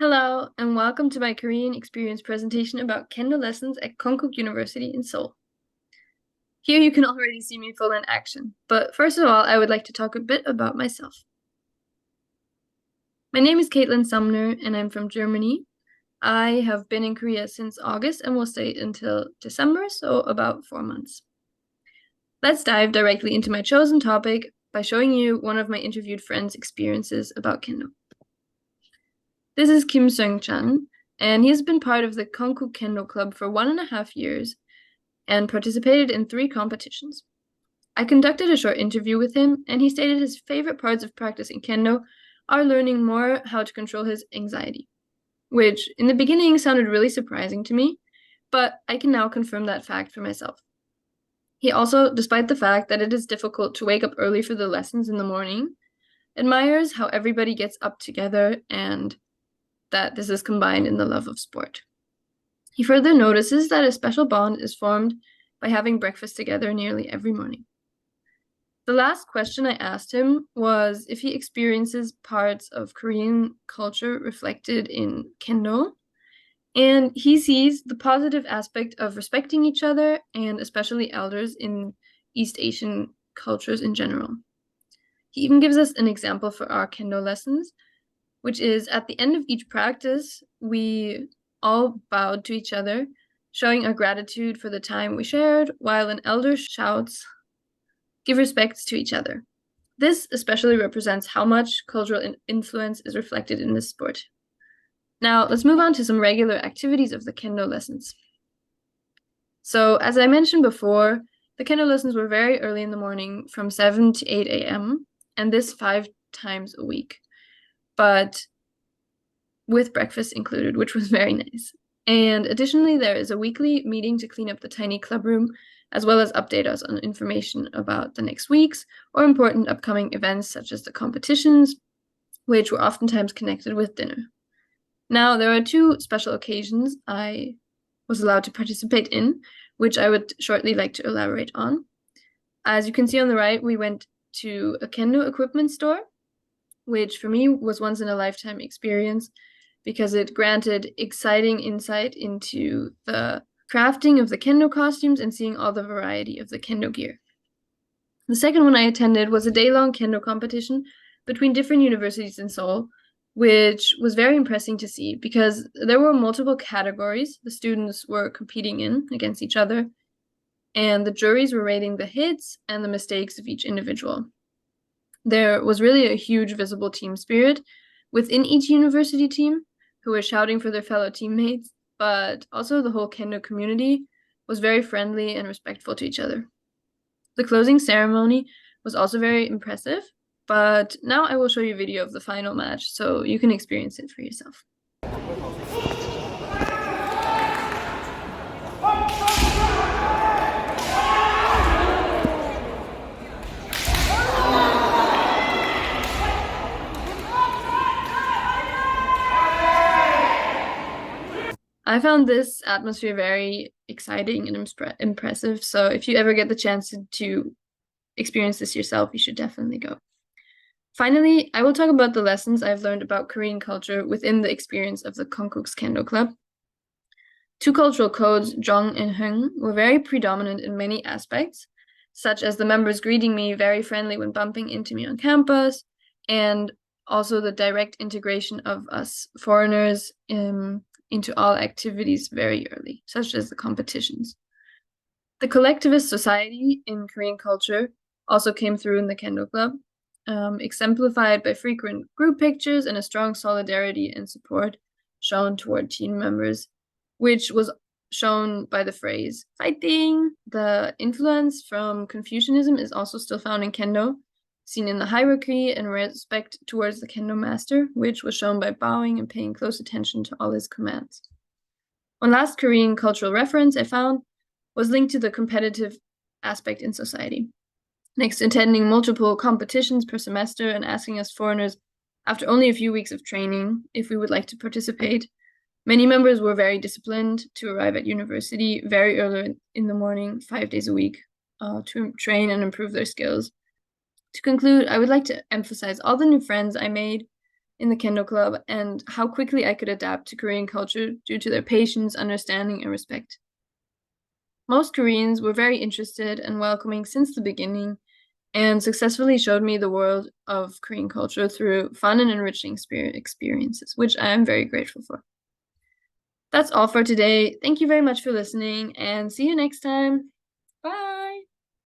Hello, and welcome to my Korean experience presentation about Kendo lessons at Konkuk University in Seoul. Here you can already see me full in action, but first of all, I would like to talk a bit about myself. My name is Caitlin Sumner, and I'm from Germany. I have been in Korea since August and will stay until December, so about 4 months. Let's dive directly into my chosen topic by showing you one of my interviewed friends' experiences about Kendo. This is Kim Seung-chan, and he has been part of the Konkuk Kendo Club for 1.5 years and participated in 3 competitions. I conducted a short interview with him, and he stated his favorite parts of practicing Kendo are learning more how to control his anxiety, which in the beginning sounded really surprising to me, but I can now confirm that fact for myself. He also, despite the fact that it is difficult to wake up early for the lessons in the morning, admires how everybody gets up together and that this is combined in the love of sport. He further notices that a special bond is formed by having breakfast together nearly every morning. The last question I asked him was if he experiences parts of Korean culture reflected in Kendo, and he sees the positive aspect of respecting each other and especially elders in East Asian cultures in general. He even gives us an example for our Kendo lessons, which is at the end of each practice, we all bowed to each other, showing our gratitude for the time we shared, while an elder shouts, "Give respects to each other." This especially represents how much cultural influence is reflected in this sport. Now, let's move on to some regular activities of the Kendo lessons. So, as I mentioned before, the Kendo lessons were very early in the morning from 7 to 8 a.m., and this 5 times a week, but with breakfast included, which was very nice. And additionally, there is a weekly meeting to clean up the tiny club room, as well as update us on information about the next weeks or important upcoming events such as the competitions, which were oftentimes connected with dinner. Now, there are 2 special occasions I was allowed to participate in, which I would shortly like to elaborate on. As you can see on the right, we went to a Kendo equipment store, which for me was once in a lifetime experience because it granted exciting insight into the crafting of the Kendo costumes and seeing all the variety of the Kendo gear. The second one I attended was a day-long Kendo competition between different universities in Seoul, which was very impressive to see because there were multiple categories the students were competing in against each other, and the juries were rating the hits and the mistakes of each individual. There was really a huge visible team spirit within each university team who were shouting for their fellow teammates, but also the whole Kendo community was very friendly and respectful to each other. The closing ceremony was also very impressive, but now I will show you a video of the final match so you can experience it for yourself. I found this atmosphere very exciting and impressive, so if you ever get the chance to experience this yourself, you should definitely go. Finally, I will talk about the lessons I've learned about Korean culture within the experience of the Konkuk's Kendo Club. 2 cultural codes, Jong and Heung, were very predominant in many aspects, such as the members greeting me very friendly when bumping into me on campus, and also the direct integration of us foreigners into all activities very early, such as the competitions. The collectivist society in Korean culture also came through in the Kendo Club, exemplified by frequent group pictures and a strong solidarity and support shown toward team members, which was shown by the phrase "fighting." The influence from Confucianism is also still found in Kendo, seen in the hierarchy and respect towards the Kendo master, which was shown by bowing and paying close attention to all his commands. One last Korean cultural reference I found was linked to the competitive aspect in society. Next to attending multiple competitions per semester and asking us foreigners, after only a few weeks of training, if we would like to participate, many members were very disciplined to arrive at university very early in the morning, 5 days a week, to train and improve their skills. To conclude, I would like to emphasize all the new friends I made in the Kendo Club and how quickly I could adapt to Korean culture due to their patience, understanding, and respect. Most Koreans were very interested and welcoming since the beginning and successfully showed me the world of Korean culture through fun and enriching experiences, which I am very grateful for. That's all for today. Thank you very much for listening and see you next time.